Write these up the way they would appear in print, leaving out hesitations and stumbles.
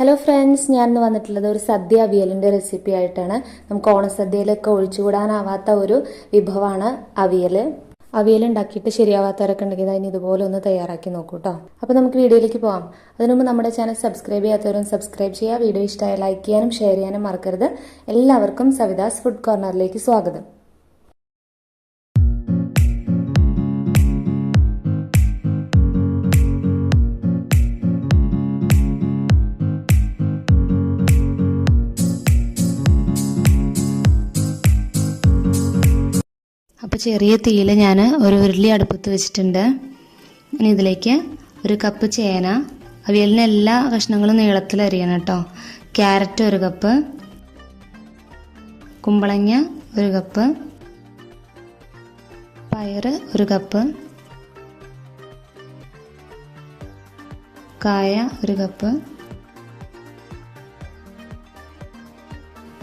Hello friends, ഞാൻ ഇന്ന് വന്നിട്ടുള്ളത് ഒരു സദ്യ അവിയലിൻ്റെ റെസിപ്പി ആയിട്ടാണ്. നമുക്ക് ഓണസദ്യയിലൊക്കെ ഒഴിച്ചുകൂടാനാവാത്ത ഒരു വിഭവമാണ് അവിയൽ. അവിയൽ ഉണ്ടാക്കിയിട്ട് ശരിയാവാത്തവരൊക്കെ ഉണ്ടെങ്കിൽ അതിന് ഇതുപോലെ ഒന്ന് തയ്യാറാക്കി നോക്കൂ കേട്ടോ. അപ്പോൾ നമുക്ക് വീഡിയോയിലേക്ക് പോകാം. അതിനു മുമ്പ് നമ്മുടെ ചാനൽ സബ്സ്ക്രൈബ് ചെയ്യാത്തവരും സബ്സ്ക്രൈബ് ചെയ്യുക. വീഡിയോ ഇഷ്ടമായി ലൈക്ക് ചെയ്യാനും ഷെയർ ചെയ്യാനും മറക്കരുത്. എല്ലാവർക്കും സവിതാസ് ഫുഡ് കോർണറിലേക്ക് സ്വാഗതം. അപ്പോൾ ചെറിയ തീയിൽ ഞാൻ ഒരു ഉരുളി അടുപ്പത്ത് വെച്ചിട്ടുണ്ട്. ഇനി ഇതിലേക്ക് ഒരു കപ്പ് ചേന, അവിയലിന് എല്ലാ കഷ്ണങ്ങളും നീളത്തിൽ അരിയണം കേട്ടോ. ക്യാരറ്റ് 1 കപ്പ്, കുമ്പളങ്ങ 1 കപ്പ്, പയറ് 1 കപ്പ്, കായ 1 കപ്പ്,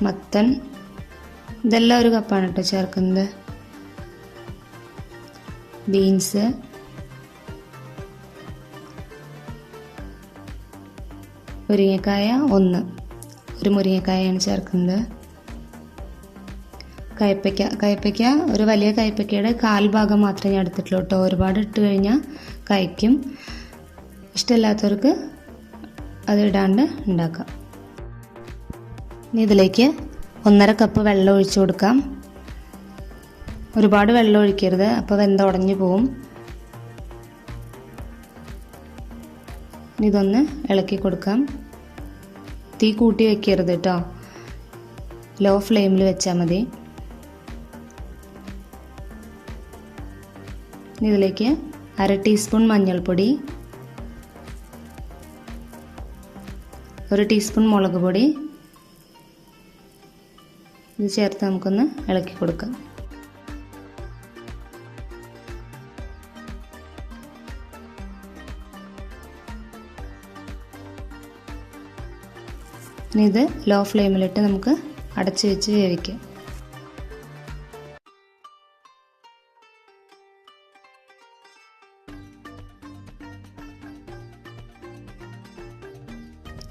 മത്തൻ ഇതെല്ലാം 1 കപ്പാണ് കേട്ടോ ചേർക്കുന്നത്. ബീൻസ്, മുരിങ്ങക്കായ 1, ഒരു മുരിങ്ങക്കായാണ് ചേർക്കുന്നത്. കയ്പ്പയ്ക്ക ഒരു വലിയ കയ്പ്പയ്ക്കയുടെ 1/4 ഭാഗം മാത്രമേ ഞാൻ എടുത്തിട്ടുള്ളൂ കേട്ടോ. ഒരുപാട് ഇട്ട് കഴിഞ്ഞാൽ കഴിക്കും. ഇഷ്ടമില്ലാത്തവർക്ക് അത് ഇടാണ്ട് ഉണ്ടാക്കാം. ഇനി ഇതിലേക്ക് 1.5 കപ്പ് വെള്ളം ഒഴിച്ചു കൊടുക്കാം. ഒരുപാട് വെള്ളം ഒഴിക്കരുത്, അപ്പോൾ വെന്തുടഞ്ഞു പോവും. ഇതൊന്ന് ഇളക്കി കൊടുക്കാം. തീ കൂട്ടി വെക്കരുത് കേട്ടോ, ലോ ഫ്ലെയിമിൽ വെച്ചാൽ മതി. ഇതിലേക്ക് 1/2 ടീസ്പൂൺ മഞ്ഞൾപ്പൊടി, 1 ടീസ്പൂൺ മുളക് പൊടി ഇത് ചേർത്ത് നമുക്കൊന്ന് ഇളക്കി കൊടുക്കാം. ഇനി ഇത് ലോ ഫ്ലെയിമിലിട്ട് നമുക്ക് അടച്ച് വെച്ച് വേവിക്കാം.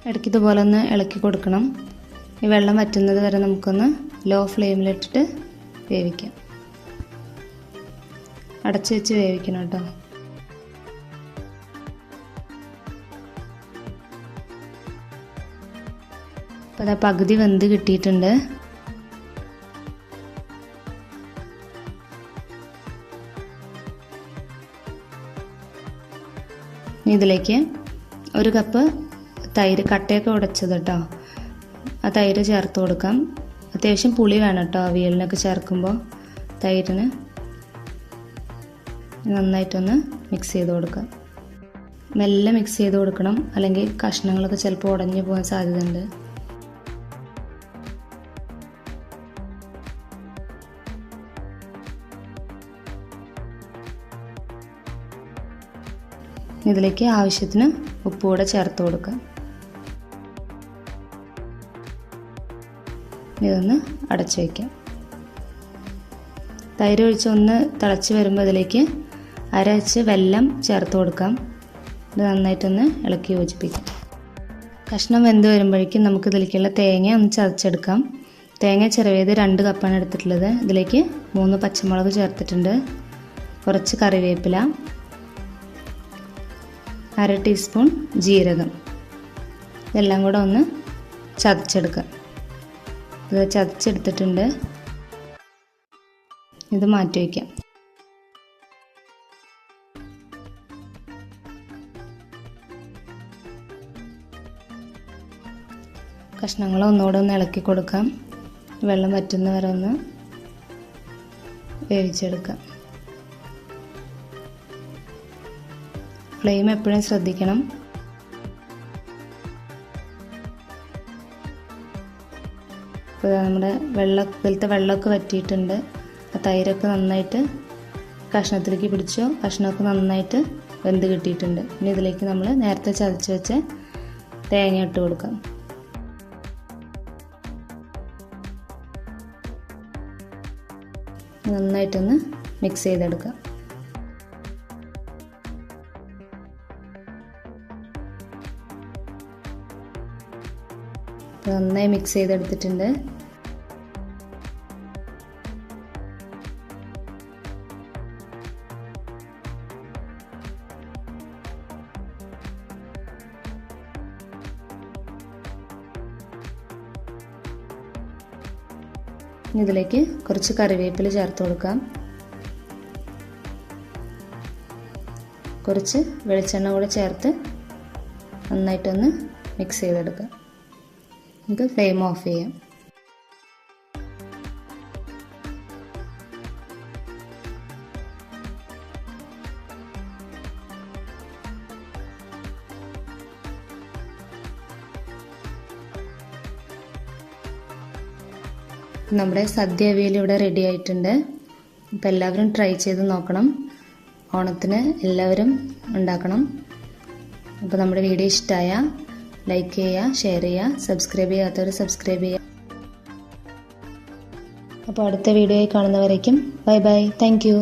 ഇടയ്ക്ക് ഇതുപോലെ ഒന്ന് ഇളക്കി കൊടുക്കണം. ഈ വെള്ളം വറ്റുന്നത് വരെ നമുക്കൊന്ന് ലോ ഫ്ലെയിമിലിട്ടിട്ട് വേവിക്കാം. അടച്ച് വെച്ച് വേവിക്കണം കേട്ടോ. അപ്പോൾ അതാ പകുതി വെന്ത് കിട്ടിയിട്ടുണ്ട്. ഇതിലേക്ക് 1 കപ്പ് തൈര്, കട്ടയൊക്കെ ഉടച്ചത് കേട്ടോ, ആ തൈര് ചേർത്ത് കൊടുക്കാം. അത്യാവശ്യം പുളി വേണം കേട്ടോ അവിയലിനൊക്കെ ചേർക്കുമ്പോൾ. തൈരിന് നന്നായിട്ടൊന്ന് മിക്സ് ചെയ്ത് കൊടുക്കാം. മെല്ലെ മിക്സ് ചെയ്ത് കൊടുക്കണം, അല്ലെങ്കിൽ കഷ്ണങ്ങളൊക്കെ ചിലപ്പോൾ ഉടഞ്ഞു പോകാൻ സാധ്യതയുണ്ട്. ഇതിലേക്ക് ആവശ്യത്തിന് ഉപ്പ് കൂടെ ചേർത്ത് കൊടുക്കാം. ഇതൊന്ന് അടച്ചു വയ്ക്കാം. തൈര് ഒഴിച്ച് ഒന്ന് തിളച്ച് വരുമ്പോൾ ഇതിലേക്ക് അരച്ച് വെല്ലം ചേർത്ത് കൊടുക്കാം. ഇത് നന്നായിട്ടൊന്ന് ഇളക്കി യോജിപ്പിക്കാം. കഷ്ണം വെന്ത് വരുമ്പോഴേക്കും നമുക്ക് ഇതിലേക്കുള്ള തേങ്ങ ഒന്ന് ചതച്ചെടുക്കാം. തേങ്ങ ചിരവിയത് 2 കപ്പാണ് എടുത്തിട്ടുള്ളത്. ഇതിലേക്ക് 3 പച്ചമുളക് ചേർത്തിട്ടുണ്ട്, കുറച്ച് കറിവേപ്പില, 1/2 ടീസ്പൂൺ ജീരകം, ഇതെല്ലാം കൂടെ ഒന്ന് ചതച്ചെടുക്കാം. ഇത് ചതച്ചെടുത്തിട്ടുണ്ട്. ഇത് മാറ്റി വയ്ക്കാം. കഷ്ണങ്ങൾ ഒന്നുകൂടെ ഒന്ന് ഇളക്കി കൊടുക്കാം. വെള്ളം വറ്റുന്ന വരെ ഒന്ന് വേവിച്ചെടുക്കാം. ഫ്ലെയിം എപ്പോഴും ശ്രദ്ധിക്കണം. ഇപ്പോൾ നമ്മുടെ ഇതിലത്തെ വെള്ളമൊക്കെ വറ്റിയിട്ടുണ്ട്. ആ തൈരൊക്കെ നന്നായിട്ട് കഷ്ണത്തിലേക്ക് പിടിച്ചോ, കഷ്ണമൊക്കെ നന്നായിട്ട് വെന്ത് കിട്ടിയിട്ടുണ്ട്. ഇനി ഇതിലേക്ക് നമ്മൾ നേരത്തെ ചതച്ച് വെച്ച തേങ്ങ ഇട്ട് കൊടുക്കാം. നന്നായിട്ടൊന്ന് മിക്സ് ചെയ്തെടുക്കാം. നന്നായി മിക്സ് ചെയ്തെടുത്തിട്ടുണ്ട്. ഇതിലേക്ക് കുറച്ച് കറിവേപ്പില ചേർത്ത് കൊടുക്കാം. കുറച്ച് വെളിച്ചെണ്ണ കൂടെ ചേർത്ത് നന്നായിട്ടൊന്ന് മിക്സ് ചെയ്തെടുക്കാം. നമുക്ക് ഫ്ലെയിം ഓഫ് ചെയ്യാം. നമ്മുടെ സദ്യ അവിയൽ ഇവിടെ റെഡി ആയിട്ടുണ്ട്. അപ്പോൾ എല്ലാവരും ട്രൈ ചെയ്ത് നോക്കണം. ഓണത്തിന് എല്ലാവരും ഉണ്ടാക്കണം. അപ്പോൾ നമ്മുടെ വീഡിയോ ഇഷ്ടമായ ലൈക്ക് ചെയ്യുക, ഷെയർ ചെയ്യുക, സബ്സ്ക്രൈബ് ചെയ്യാത്തവർ സബ്സ്ക്രൈബ് ചെയ്യുക. അപ്പോൾ അടുത്ത വീഡിയോയിൽ കാണുന്നവരേക്കും ബൈ ബൈ. Thank you.